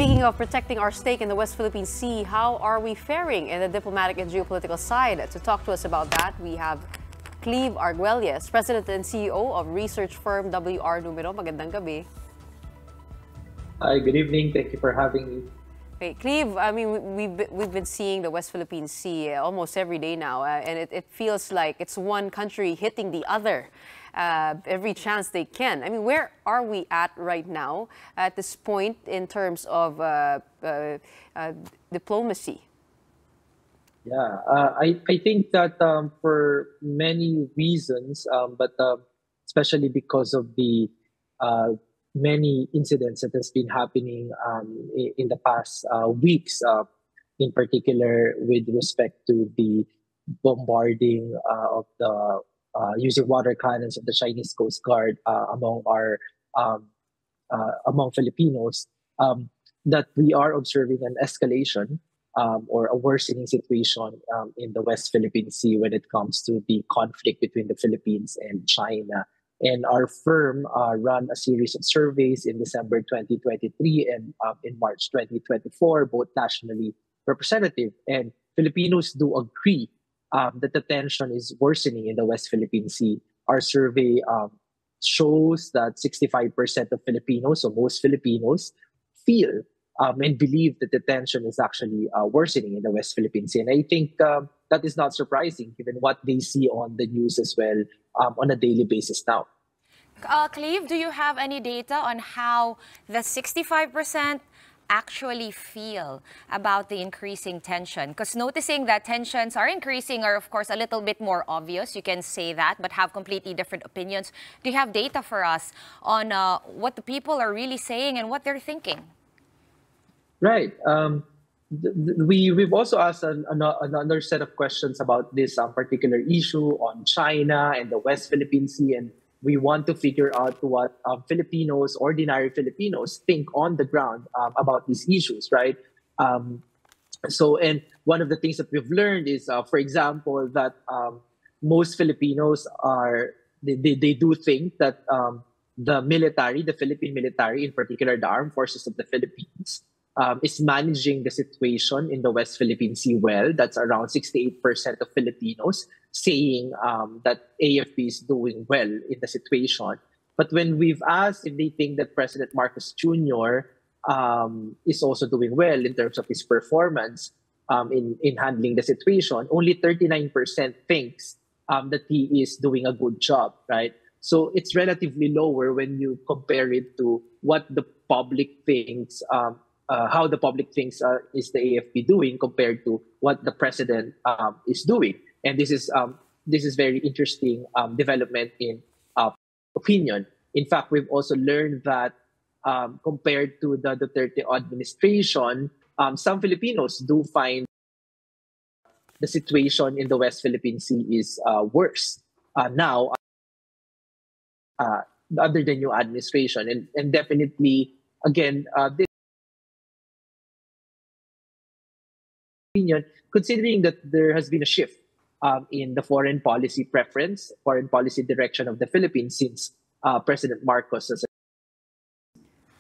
Speaking of protecting our stake in the West Philippine Sea, how are we faring in the diplomatic and geopolitical side? To talk to us about that, we have Cleve Arguelles, President and CEO of research firm Numero. Magandang gabi. Hi, good evening. Thank you for having me. Okay, Cleve, I mean, we've been seeing the West Philippine Sea almost every day now, and it feels like it's one country hitting the other every chance they can. I mean, where are we at right now at this point in terms of diplomacy? Yeah, I think that for many reasons, but especially because of the many incidents that has been happening in the past weeks, in particular with respect to the bombarding of the using water cannons of the Chinese Coast Guard among Filipinos, that we are observing an escalation or a worsening situation in the West Philippine Sea when it comes to the conflict between the Philippines and China. And our firm ran a series of surveys in December 2023 and in March 2024, both nationally representative. And Filipinos do agree that the tension is worsening in the West Philippine Sea. Our survey shows that 65% of Filipinos, so most Filipinos, feel and believe that the tension is actually worsening in the West Philippine Sea. And I think that is not surprising given what they see on the news as well on a daily basis now. Cleve, do you have any data on how the 65% actually feel about the increasing tension? Because noticing that tensions are increasing are, of course, a little bit more obvious. You can say that, but have completely different opinions. Do you have data for us on what the people are really saying and what they're thinking? Right. We've also asked another set of questions about this particular issue on China and the West Philippine Sea, and we want to figure out what Filipinos, ordinary Filipinos, think on the ground about these issues, right? And one of the things that we've learned is, for example, that most Filipinos they do think that the military, the Philippine military, in particular the armed forces of the Philippines, is managing the situation in the West Philippine Sea well. That's around 68% of Filipinos saying that AFP is doing well in the situation. But when we've asked if they think that President Marcos Jr. Is also doing well in terms of his performance in handling the situation, only 39% thinks that he is doing a good job, right? So it's relatively lower when you compare it to what the public thinks, how the public thinks is the AFP doing compared to what the president is doing. And this is very interesting development in opinion. In fact, we've also learned that compared to the Duterte administration, some Filipinos do find the situation in the West Philippine Sea is worse now under the new administration. And definitely, again, this opinion, considering that there has been a shift in the foreign policy preference, foreign policy direction of the Philippines since President Marcos has.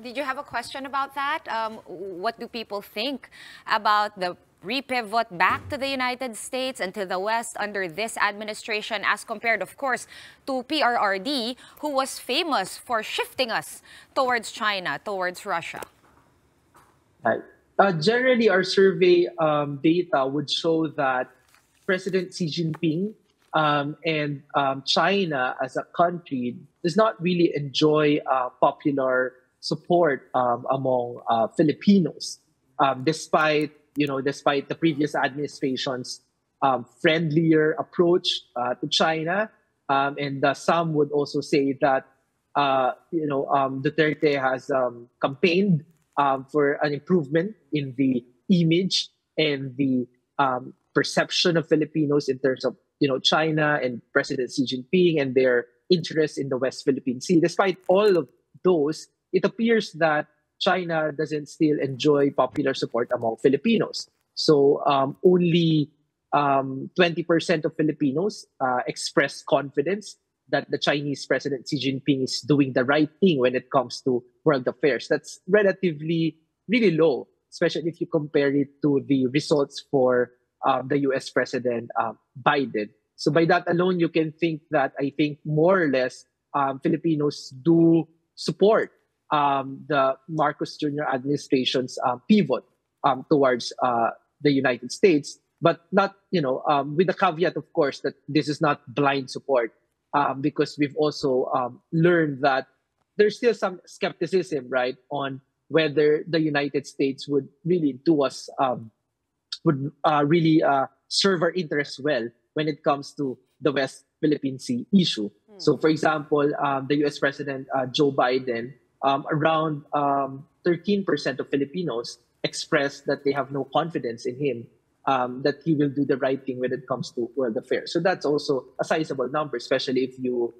Did you have a question about that? What do people think about the repivot back to the United States and to the West under this administration as compared, of course, to PRRD, who was famous for shifting us towards China, towards Russia? Generally, our survey data would show that President Xi Jinping and China as a country does not really enjoy popular support among Filipinos, despite the previous administration's friendlier approach to China, and some would also say that Duterte has campaigned for an improvement in the image and the perception of Filipinos in terms of China and President Xi Jinping and their interest in the West Philippine Sea. Despite all of those, it appears that China doesn't still enjoy popular support among Filipinos. So only 20% of Filipinos express confidence that the Chinese President Xi Jinping is doing the right thing when it comes to world affairs. That's relatively really low, especially if you compare it to the results for the US President Biden. So by that alone, you can think that I think more or less Filipinos do support the Marcos Jr. administration's pivot towards the United States, but not, with the caveat, of course, that this is not blind support, because we've also learned that there's still some skepticism, right, on whether the United States would really do us, would really serve our interests well when it comes to the West Philippine Sea issue. So, for example, the US President Joe Biden, around 13% of Filipinos expressed that they have no confidence in him, that he will do the right thing when it comes to world affairs. So that's also a sizable number, especially if you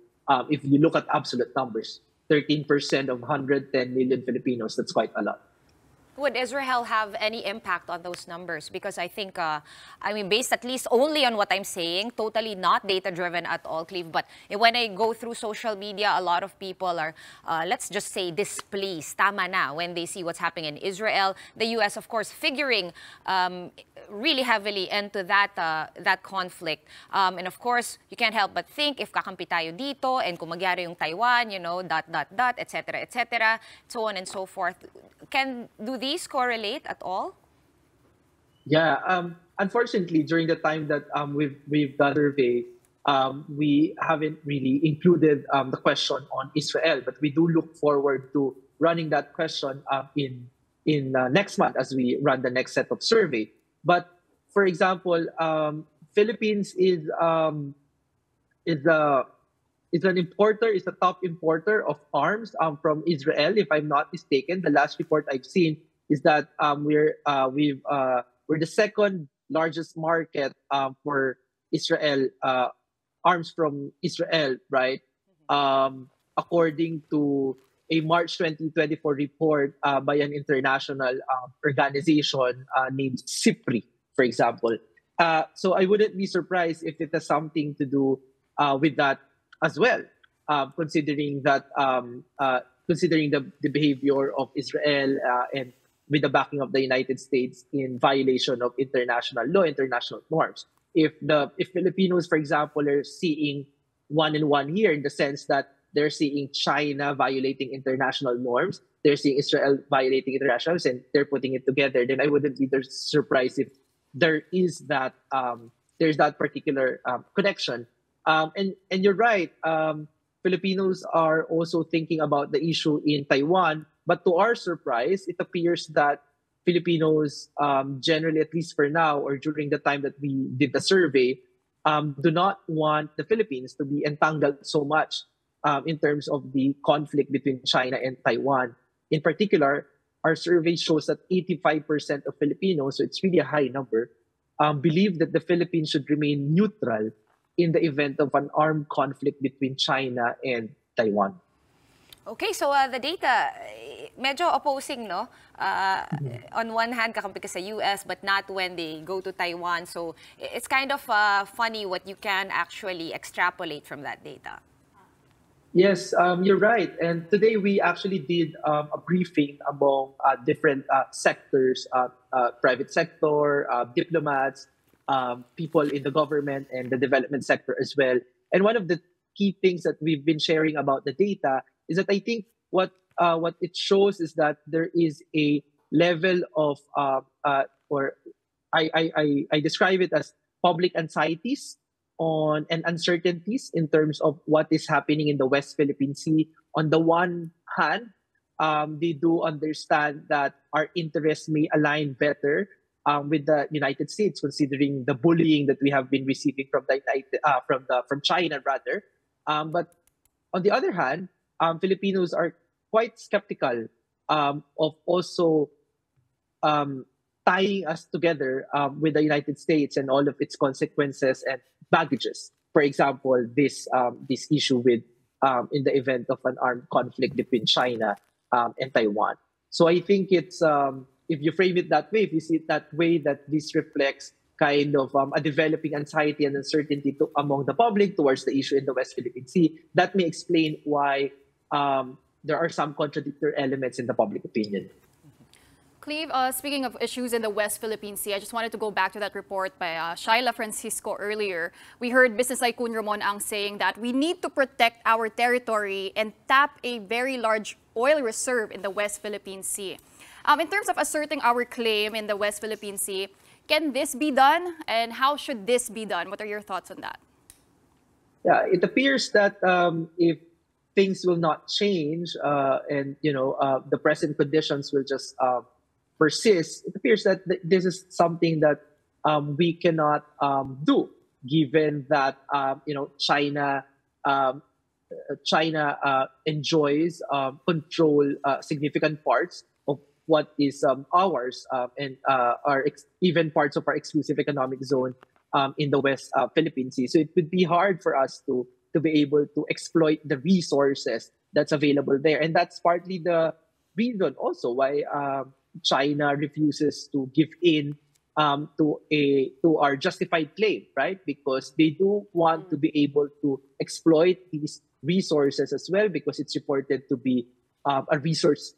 look at absolute numbers. 13% of 110 million Filipinos, that's quite a lot. Would Israel have any impact on those numbers? Because I think, based at least only on what I'm saying, totally not data-driven at all, Cleve. But when I go through social media, a lot of people are, let's just say, displeased, tama na, when they see what's happening in Israel. The U.S., of course, figuring really heavily into that conflict. And of course, you can't help but think, if kakampi tayo dito, and kung magyari yung Taiwan, etc., so on and so forth. Do these correlate at all? Yeah, unfortunately, during the time that we've done the survey, we haven't really included the question on Israel, but we do look forward to running that question in next month as we run the next set of survey. But for example, Philippines is an importer, is the top importer of arms from Israel, if I'm not mistaken. The last report I've seen is that we're the second largest market for Israel, arms from Israel, right? According to a March 2024 report by an international organization named SIPRI, for example. So I wouldn't be surprised if it has something to do with that as well, considering the behavior of Israel and with the backing of the United States in violation of international law, international norms. If Filipinos, for example, are seeing one and one here in the sense that they're seeing China violating international norms, they're seeing Israel violating international norms, and they're putting it together, then I wouldn't be surprised if there is that there's that particular connection. And you're right, Filipinos are also thinking about the issue in Taiwan, but to our surprise, it appears that Filipinos generally, at least for now, or during the time that we did the survey, do not want the Philippines to be entangled so much in terms of the conflict between China and Taiwan. In particular, our survey shows that 85% of Filipinos, so it's really a high number, believe that the Philippines should remain neutral in the event of an armed conflict between China and Taiwan. Okay, so the data, medyo opposing, no? On one hand, kakampi ka sa US, but not when they go to Taiwan. So it's kind of funny what you can actually extrapolate from that data. Yes, you're right. And today we actually did a briefing among different sectors, private sector, diplomats, people in the government and the development sector as well. And one of the key things that we've been sharing about the data is that I think what it shows is that there is a level of, or I describe it as public anxieties on and uncertainties in terms of what is happening in the West Philippine Sea. On the one hand, they do understand that our interests may align better with the United States, considering the bullying that we have been receiving from from China rather. But on the other hand, Filipinos are quite skeptical of also tying us together with the United States and all of its consequences and baggages. For example, this issue with in the event of an armed conflict between China and Taiwan. So I think it's if you frame it that way, if you see it that way, that this reflects kind of a developing anxiety and uncertainty among the public towards the issue in the West Philippine Sea, that may explain why there are some contradictory elements in the public opinion. Cleve, speaking of issues in the West Philippine Sea, I just wanted to go back to that report by Shaila Francisco earlier. We heard Business Tycoon Ramon Ang saying that we need to protect our territory and tap a very large oil reserve in the West Philippine Sea. In terms of asserting our claim in the West Philippine Sea, can this be done, and how should this be done? What are your thoughts on that? Yeah, it appears that if things will not change and the present conditions will just persist, it appears that this is something that we cannot do, given that China enjoys control significant parts of what is ours and even parts of our exclusive economic zone in the West Philippine Sea. So it would be hard for us to be able to exploit the resources that's available there, and that's partly the reason also why China refuses to give in to our justified claim, right? Because they do want to be able to exploit these resources as well, because it's reported to be a resource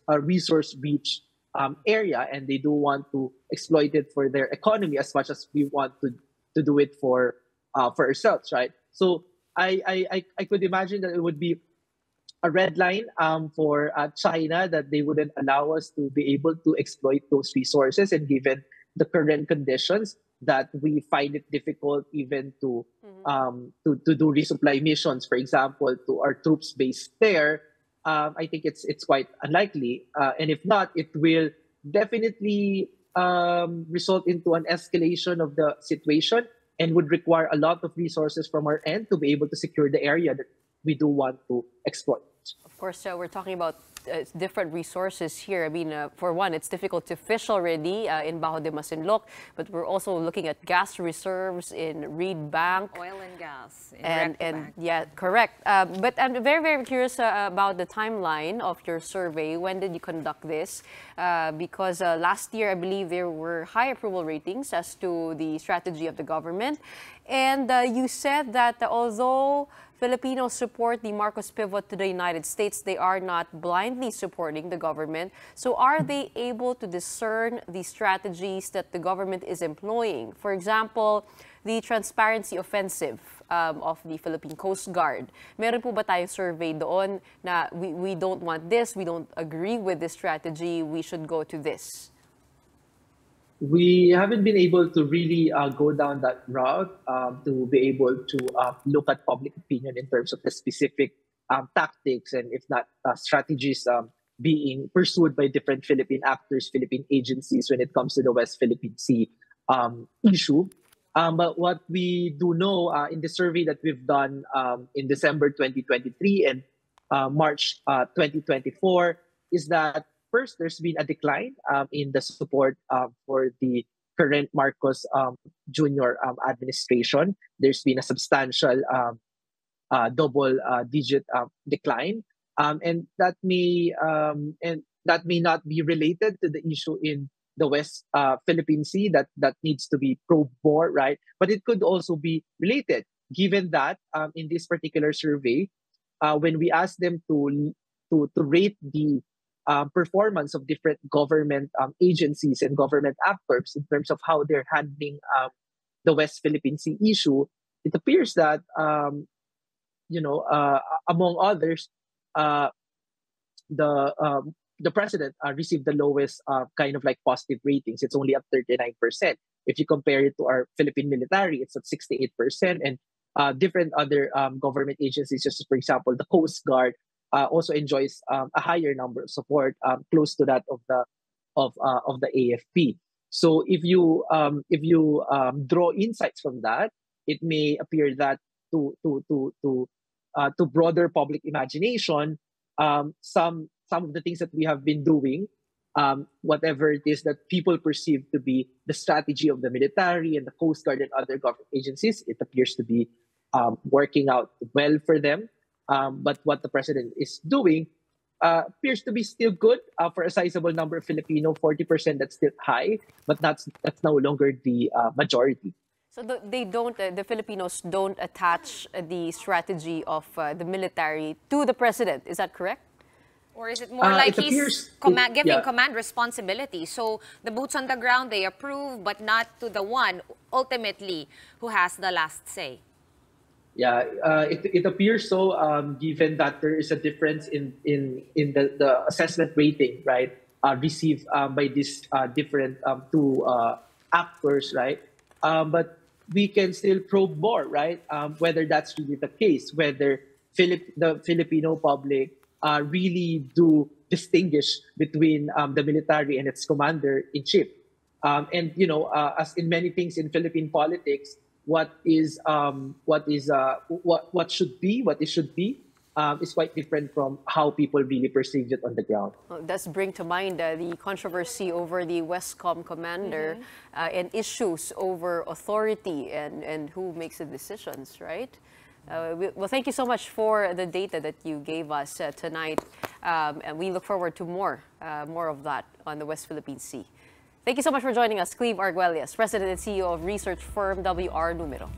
rich area, and they do want to exploit it for their economy as much as we want to do it for ourselves, right? So I could imagine that it would be a red line for China, that they wouldn't allow us to be able to exploit those resources, and given the current conditions, that we find it difficult even to do resupply missions, for example, to our troops based there. I think it's quite unlikely, and if not, it will definitely result into an escalation of the situation, and would require a lot of resources from our end to be able to secure the area that we do want to exploit. Of course, we're talking about different resources here. I mean, for one, it's difficult to fish already in Bajo de Masinloc, but we're also looking at gas reserves in Reed Bank. Oil and gas in and Bank. yeah, correct. But I'm very, very curious about the timeline of your survey. When did you conduct this? Because last year, I believe there were high approval ratings as to the strategy of the government. And you said that although Filipinos support the Marcos pivot to the United States, they are not blindly supporting the government. So are they able to discern the strategies that the government is employing? For example, the transparency offensive of the Philippine Coast Guard. Meron po ba tayong survey doon na we don't want this, we don't agree with this strategy, we should go to this? We haven't been able to really go down that route to be able to look at public opinion in terms of the specific tactics and, if not, strategies being pursued by different Philippine actors, Philippine agencies when it comes to the West Philippine Sea issue. But what we do know in the survey that we've done in December 2023 and March 2024 is that first, there's been a decline in the support for the current Marcos Jr. Administration. There's been a substantial double-digit decline, and that may not be related to the issue in the West Philippine Sea that needs to be probed more, right? But it could also be related, given that in this particular survey, when we asked them to rate the performance of different government agencies and government actors in terms of how they're handling the West Philippine Sea issue, it appears that among others, the president received the lowest kind of like positive ratings. It's only at 39%. If you compare it to our Philippine military, it's at 68%, and different other government agencies, just for example, the Coast Guard, also enjoys a higher number of support, close to that of the AFP. So if you draw insights from that, it may appear that to broader public imagination, some of the things that we have been doing, whatever it is that people perceive to be the strategy of the military and the Coast Guard and other government agencies, it appears to be working out well for them. But what the president is doing appears to be still good for a sizable number of Filipino, 40%. That's still high, but that's no longer the majority. So the Filipinos don't attach the strategy of the military to the president. Is that correct? Or is it more like it he's appears, giving yeah. command responsibility? So the boots on the ground, they approve, but not to the one ultimately who has the last say. Yeah, it appears so, given that there is a difference in the assessment rating, right, received by these different two actors, right? But we can still probe more, right? Whether that's really the case, whether the Filipino public really do distinguish between the military and its commander-in-chief. And as in many things in Philippine politics, what should be is quite different from how people really perceive it on the ground. Well, it does bring to mind the controversy over the Westcom commander and issues over authority and who makes the decisions, right? Well, thank you so much for the data that you gave us tonight, and we look forward to more of that on the West Philippine Sea. Thank you so much for joining us, Cleve Arguelles, President and CEO of research firm WR Numero.